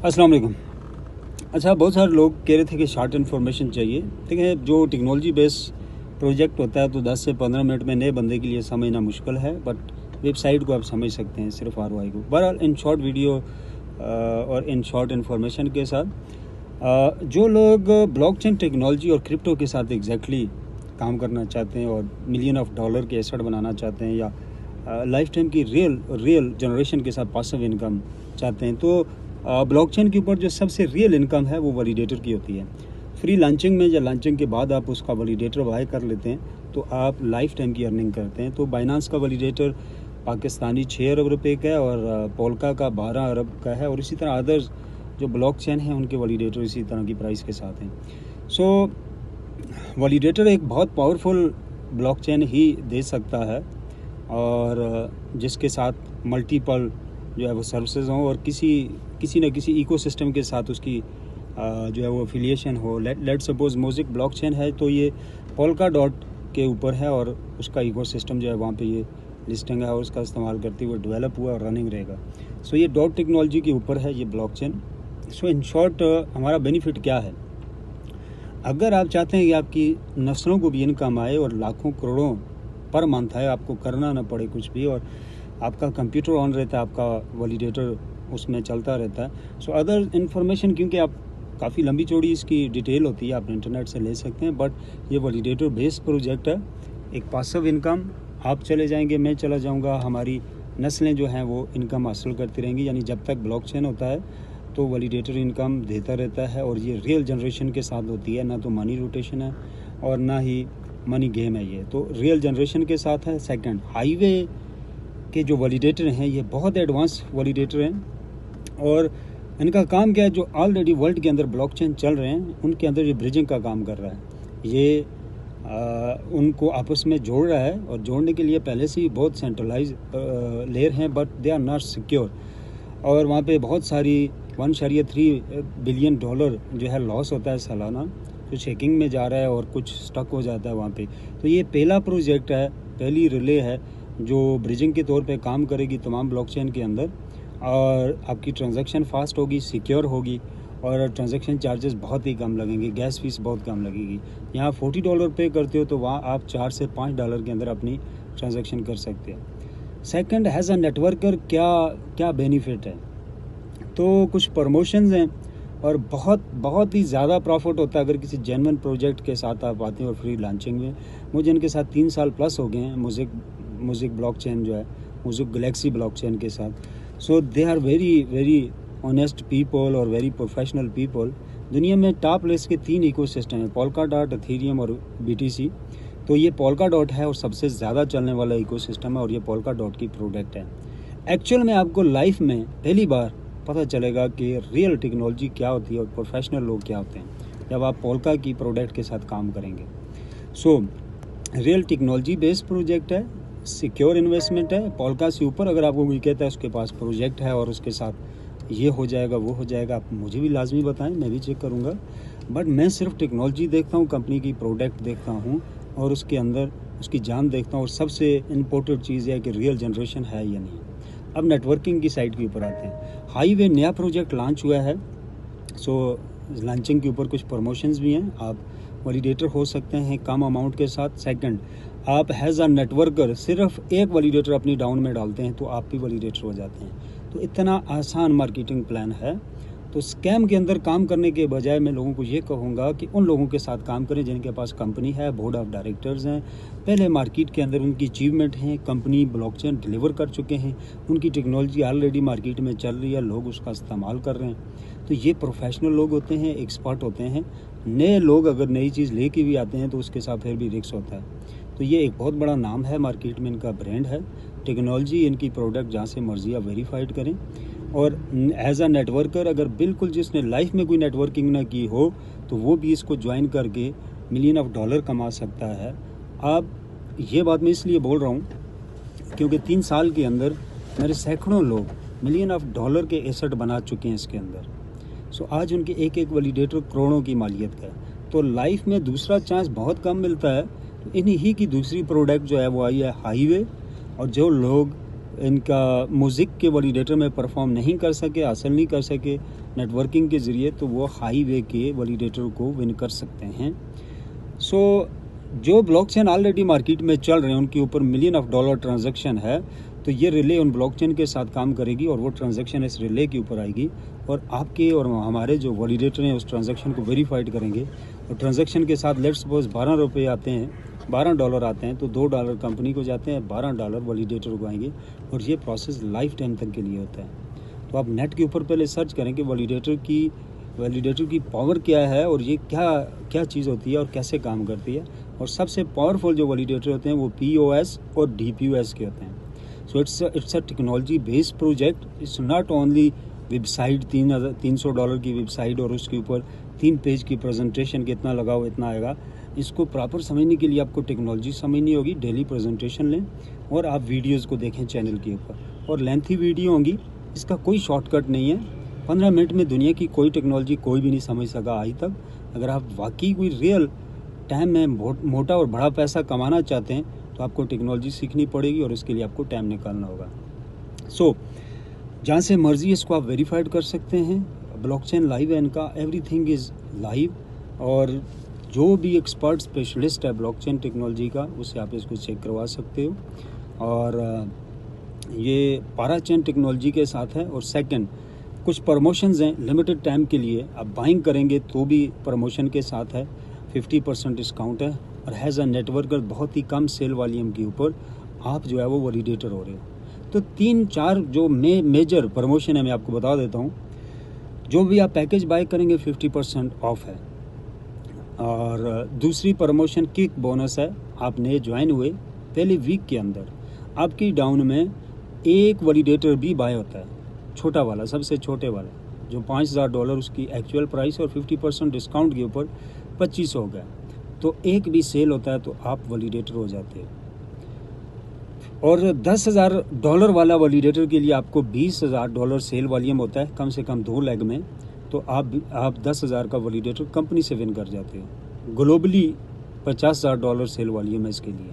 अस्सलाम वालेकुम। अच्छा, बहुत सारे लोग कह रहे थे कि शॉर्ट इन्फॉर्मेशन चाहिए। ठीक है, जो टेक्नोलॉजी बेस प्रोजेक्ट होता है तो 10 से 15 मिनट में नए बंदे के लिए समझना मुश्किल है, बट वेबसाइट को आप समझ सकते हैं सिर्फ ROI को। बहरहाल इन शॉर्ट वीडियो और इन शॉर्ट इन्फॉर्मेशन के साथ जो लोग ब्लॉकचेन टेक्नोलॉजी और क्रिप्टो के साथ एग्जैक्टली काम करना चाहते हैं और मिलियन ऑफ डॉलर के एसेट बनाना चाहते हैं या लाइफ टाइम की रियल जनरेशन के साथ पासिव इनकम चाहते हैं, तो ब्लॉकचेन के ऊपर जो सबसे रियल इनकम है वो वैलिडेटर की होती है। फ्री लॉन्चिंग में या लॉन्चिंग के बाद आप उसका वैलिडेटर बाय कर लेते हैं तो आप लाइफ टाइम की अर्निंग करते हैं। तो बाइनांस का वैलिडेटर पाकिस्तानी 6 अरब रुपए का है और पोल्का का 12 अरब का है, और इसी तरह अदर्स जो ब्लॉकचेन हैं उनके वैलिडेटर इसी तरह की प्राइस के साथ हैं। सो वैलिडेटर एक बहुत पावरफुल ब्लॉकचेन ही दे सकता है, और जिसके साथ मल्टीपल जो है वो सर्विसेज हों और किसी न किसी इकोसिस्टम के साथ उसकी जो है वो एफिलिएशन हो। लेट सपोज मोज़िक ब्लॉकचेन है तो ये पोल्का डॉट के ऊपर है और उसका इकोसिस्टम जो है वहाँ पे ये लिस्टिंग है और उसका इस्तेमाल करते हुए डेवलप हुआ और रनिंग रहेगा। सो ये डॉट टेक्नोलॉजी के ऊपर है ये ब्लॉकचेन। सो इन शॉर्ट हमारा बेनिफिट क्या है? अगर आप चाहते हैं कि आपकी नस्लों को भी इनकम आए और लाखों करोड़ों पर मंथ आए, आपको करना ना पड़े कुछ भी, और आपका कंप्यूटर ऑन रहता है, आपका वैलिडेटर उसमें चलता रहता है। सो अदर इन्फॉर्मेशन क्योंकि आप काफ़ी लंबी चौड़ी इसकी डिटेल होती है, आप इंटरनेट से ले सकते हैं, बट ये वैलिडेटर बेस्ड प्रोजेक्ट है। एक पासिव इनकम, आप चले जाएंगे, मैं चला जाऊंगा, हमारी नस्लें जो हैं वो इनकम हासिल करती रहेंगी। यानी जब तक ब्लॉकचेन होता है तो वैलिडेटर इनकम देता रहता है, और ये रियल जनरेशन के साथ होती है, ना तो मनी रोटेशन है और ना ही मनी गेम है। ये तो रियल जनरेशन के साथ है। सेकंड, हाईवे के जो वैलिडेटर हैं ये बहुत एडवांस वैलिडेटर हैं, और इनका काम क्या है? जो ऑलरेडी वर्ल्ड के अंदर ब्लॉकचेन चल रहे हैं उनके अंदर ये ब्रिजिंग का काम कर रहा है। ये उनको आपस में जोड़ रहा है, और जोड़ने के लिए पहले से ही बहुत सेंट्रलाइज लेयर हैं, but they are not secure, और वहाँ पे बहुत सारी 1.3 बिलियन डॉलर जो है लॉस होता है सालाना। कुछ हैकिंग में जा रहा है और कुछ स्टक हो जाता है वहाँ पे। तो ये पहला प्रोजेक्ट है, पहली रिले है जो ब्रिजिंग के तौर पे काम करेगी तमाम ब्लॉकचेन के अंदर, और आपकी ट्रांजैक्शन फास्ट होगी, सिक्योर होगी, और ट्रांजैक्शन चार्जेस बहुत ही कम लगेंगे, गैस फीस बहुत कम लगेगी। यहाँ $40 पे करते हो तो वहाँ आप $4 से $5 के अंदर अपनी ट्रांजैक्शन कर सकते हैं। सेकंड, एज अ नेटवर्कर क्या बेनिफिट है? तो कुछ प्रमोशंस हैं और बहुत ही ज़्यादा प्रॉफिट होता है अगर किसी जेन्युइन प्रोजेक्ट के साथ आप आते हैं और फ्री लॉन्चिंग में। मुझे इनके साथ 3 साल प्लस हो गए हैं, म्यूज़िक ब्लॉकचेन जो है, म्यूज़िक गैलेक्सी ब्लॉकचेन के साथ। So they are very honest people और वेरी प्रोफेशनल पीपल। दुनिया में टॉप लिस्ट के 3 इकोसिस्टम है, पोल्का डॉट, एथेरियम और BTC। तो ये पोल्का डॉट है और सबसे ज़्यादा चलने वाला इकोसिस्टम है, और ये पोल्का डॉट की प्रोडक्ट है। एक्चुअल में आपको लाइफ में पहली बार पता चलेगा कि रियल टेक्नोलॉजी क्या होती है और प्रोफेशनल लोग क्या होते हैं जब आप पोल्का की प्रोडक्ट के साथ काम करेंगे। So real technology based project है, सिक्योर इन्वेस्टमेंट है। पोल्का से ऊपर अगर आपको कोई कहता है उसके पास प्रोजेक्ट है और उसके साथ ये हो जाएगा वो हो जाएगा, आप मुझे भी लाजमी बताएं, मैं भी चेक करूँगा। बट मैं सिर्फ टेक्नोलॉजी देखता हूँ, कंपनी की प्रोडक्ट देखता हूँ और उसके अंदर उसकी जान देखता हूँ, और सबसे इम्पोर्टेंट चीज़ है कि रियल जनरेशन है या नहीं। अब नेटवर्किंग की साइड के ऊपर आते हैं। हाईवे नया प्रोजेक्ट लॉन्च हुआ है, सो लॉन्चिंग के ऊपर कुछ प्रमोशंस भी हैं। आप वैलिडेटर हो सकते हैं कम अमाउंट के साथ। सेकंड, आप हैज़ अ नेटवर्कर सिर्फ एक वैलिडेटर अपनी डाउन में डालते हैं तो आप भी वैलिडेटर हो जाते हैं। तो इतना आसान मार्केटिंग प्लान है। तो स्कैम के अंदर काम करने के बजाय मैं लोगों को ये कहूँगा कि उन लोगों के साथ काम करें जिनके पास कंपनी है, बोर्ड ऑफ डायरेक्टर्स हैं, पहले मार्केट के अंदर उनकी अचीवमेंट हैं, कंपनी ब्लॉकचेन डिलीवर कर चुके हैं, उनकी टेक्नोलॉजी ऑलरेडी मार्केट में चल रही है, लोग उसका इस्तेमाल कर रहे हैं। तो ये प्रोफेशनल लोग होते हैं, एक्सपर्ट होते हैं। नए लोग अगर नई चीज़ लेके भी आते हैं तो उसके साथ फिर भी रिस्क होता है। तो ये एक बहुत बड़ा नाम है मार्केट में, इनका ब्रांड है। टेक्नोलॉजी, इनकी प्रोडक्ट जहाँ से मर्जी आप वेरीफाइड करें। और एज अ नेटवर्कर अगर बिल्कुल जिसने लाइफ में कोई नेटवर्किंग ना की हो तो वो भी इसको ज्वाइन करके मिलियन ऑफ डॉलर कमा सकता है। अब ये बात मैं इसलिए बोल रहा हूँ क्योंकि 3 साल के अंदर मेरे सैकड़ों लोग मिलियन ऑफ डॉलर के एसेट बना चुके हैं इसके अंदर। सो आज उनके एक एक वैलिडेटर करोड़ों की मालियत का है। तो लाइफ में दूसरा चांस बहुत कम मिलता है। तो इन्हीं की दूसरी प्रोडक्ट जो है वो आई है हाईवे, और जो लोग इनका म्यूज़िक के वैलिडेटर में परफॉर्म नहीं कर सके, हासिल नहीं कर सके नेटवर्किंग के ज़रिए, तो वो हाईवे के वैलिडेटर को विन कर सकते हैं। सो जो ब्लॉकचेन ऑलरेडी मार्केट में चल रहे हैं उनके ऊपर $मिलियन ट्रांजैक्शन है, तो ये रिले उन ब्लॉकचेन के साथ काम करेगी और वो ट्रांजैक्शन इस रिले के ऊपर आएगी और आपके और हमारे जो वैलिडेटर हैं उस ट्रांजैक्शन को वेरीफाइड करेंगे। और ट्रांजैक्शन के साथ लेट्स सपोज $12 आते हैं, $12 आते हैं, तो $2 कंपनी को जाते हैं, $12 वैलिडेटर को आएंगे और ये प्रोसेस लाइफ टाइम तक के लिए होता है। तो आप नेट के ऊपर पहले सर्च करें कि वैलिडेटर की पावर क्या है और ये क्या चीज़ होती है और कैसे काम करती है। और सबसे पावरफुल जो वैलिडेटर होते हैं वो POS और DPoS के होते हैं। So it's a technology based project. It's not only website, $300 की वेबसाइट और उसके ऊपर 3 पेज की प्रेजेंटेशन, कितना लगाओ इतना आएगा। इसको प्रॉपर समझने के लिए आपको टेक्नोलॉजी समझनी होगी। डेली प्रेजेंटेशन लें और आप वीडियोज़ को देखें चैनल के ऊपर, और लेंथी वीडियो होंगी, इसका कोई शॉर्टकट नहीं है। 15 मिनट में दुनिया की कोई टेक्नोलॉजी कोई भी नहीं समझ सका आज तक। अगर आप वाकई कोई रियल टाइम में मोटा और बड़ा पैसा कमाना चाहते हैं तो आपको टेक्नोलॉजी सीखनी पड़ेगी और उसके लिए आपको टाइम निकालना होगा। सो जहाँ से मर्जी इसको आप वेरीफाइड कर सकते हैं। ब्लॉकचेन लाइव है इनका, एवरीथिंग इज़ लाइव, और जो भी एक्सपर्ट स्पेशलिस्ट है ब्लॉकचेन टेक्नोलॉजी का उससे आप इसको चेक करवा सकते हो। और ये पाराचेन टेक्नोलॉजी के साथ है। और सेकंड, कुछ प्रमोशंस हैं लिमिटेड टाइम के लिए, आप बाइंग करेंगे तो भी प्रमोशन के साथ है, 50% डिस्काउंट है। और हैज़ अ नेटवर्कर बहुत ही कम सेल वॉल्यूम के ऊपर आप जो है वो वैलिडेटर हो रहे हो। तो 3-4 जो मेजर प्रमोशन है मैं आपको बता देता हूँ। जो भी आप पैकेज बाय करेंगे 50% ऑफ है। और दूसरी प्रमोशन किक बोनस है, आपने ज्वाइन हुए पहले वीक के अंदर आपकी डाउन में एक वैलिडेटर भी बाय होता है, छोटा वाला, सबसे छोटे वाला, जो $5000 उसकी एक्चुअल प्राइस और 50% डिस्काउंट के ऊपर 2500 हो गया। तो एक भी सेल होता है तो आप वैलिडेटर हो जाते हो। और $10,000 वाला वैलिडेटर के लिए आपको $20,000 सेल वॉल्यूम होता है, कम से कम 2 लेग में। तो आप 10,000 का वैलिडेटर कंपनी से विन कर जाते हो। ग्लोबली $50,000 सेल वॉल्यूम है इसके लिए।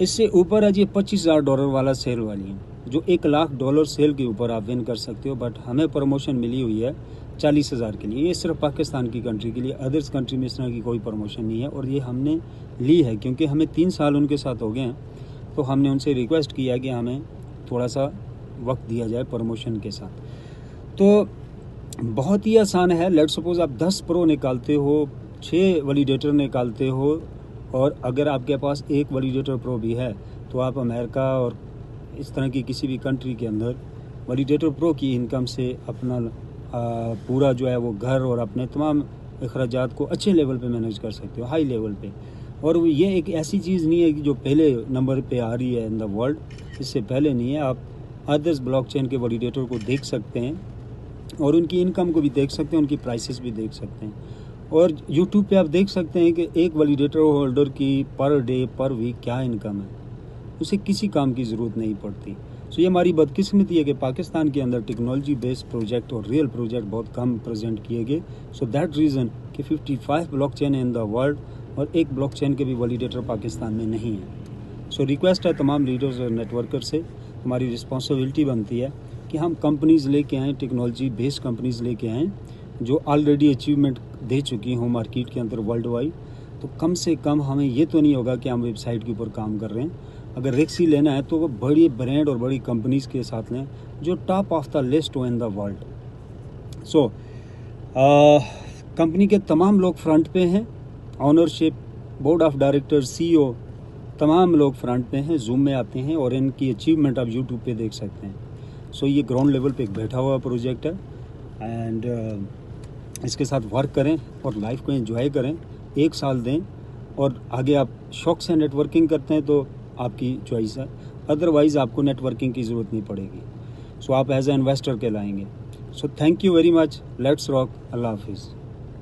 इससे ऊपर है जी $25,000 वाला सेल वॉल्यूम, जो $1,00,000 सेल के ऊपर आप विन कर सकते हो। बट हमें प्रमोशन मिली हुई है 40,000 के लिए। ये सिर्फ पाकिस्तान की कंट्री के लिए, अदर्स कंट्री में इस तरह की कोई प्रमोशन नहीं है। और ये हमने ली है क्योंकि हमें 3 साल उनके साथ हो गए हैं, तो हमने उनसे रिक्वेस्ट किया कि हमें थोड़ा सा वक्त दिया जाए प्रमोशन के साथ। तो बहुत ही आसान है। लेट्स सपोज आप 10 प्रो निकालते हो, 6 वैलिडेटर निकालते हो, और अगर आपके पास एक वैलिडेटर प्रो भी है तो आप अमेरिका और इस तरह की किसी भी कंट्री के अंदर वैलिडेटर प्रो की इनकम से अपना पूरा जो है वो घर और अपने तमाम अखराजात को अच्छे लेवल पे मैनेज कर सकते हो, हाई लेवल पे। और ये एक ऐसी चीज़ नहीं है कि जो पहले नंबर पे आ रही है इन द वर्ल्ड, इससे पहले नहीं है। आप अदर्स ब्लॉकचेन के वैलिडेटर को देख सकते हैं और उनकी इनकम को भी देख सकते हैं, उनकी प्राइसेस भी देख सकते हैं। और यूट्यूब पे आप देख सकते हैं कि एक वैलिडेटर होल्डर की पर डे पर वीक क्या इनकम है, उसे किसी काम की ज़रूरत नहीं पड़ती। सो ये हमारी बदकिस्मती है कि पाकिस्तान के अंदर टेक्नोलॉजी बेस्ड प्रोजेक्ट और रियल प्रोजेक्ट बहुत कम प्रेजेंट किए गए। सो दैट रीज़न कि 55 ब्लॉकचेन है इन द वर्ल्ड और एक ब्लॉकचेन के भी वैलिडेटर पाकिस्तान में नहीं है। सो रिक्वेस्ट है तमाम लीडर्स और नेटवर्कर से, हमारी रिस्पॉन्सिबिलिटी बनती है कि हम कंपनीज़ लेके आएँ, टेक्नोलॉजी बेस्ड कंपनीज़ लेके आएँ जो ऑलरेडी अचीवमेंट दे चुकी हों मार्केट के अंदर वर्ल्ड वाइड। तो कम से कम हमें ये तो नहीं होगा कि हम वेबसाइट के ऊपर काम कर रहे हैं। अगर रिस्क ही लेना है तो वो बड़ी ब्रांड और बड़ी कंपनीज़ के साथ लें जो टॉप ऑफ द लिस्ट हो in the world. So company के तमाम लोग फ्रंट पे हैं, ownership, board of director, CEO, तमाम लोग फ्रंट पे हैं, जूम में आते हैं और इनकी अचीवमेंट आप यूट्यूब पे देख सकते हैं। सो ये ग्राउंड लेवल पे एक बैठा हुआ प्रोजेक्ट है एंड इसके साथ वर्क करें और लाइफ को एंजॉय करें, 1 साल दें और आगे आप शौक से नेटवर्किंग करते हैं तो आपकी चॉइस है, अदरवाइज़ आपको नेटवर्किंग की ज़रूरत नहीं पड़ेगी। सो आप एज ए इन्वेस्टर कहलाएंगे। So thank you very much, let's rock, अल्लाह हाफिज़।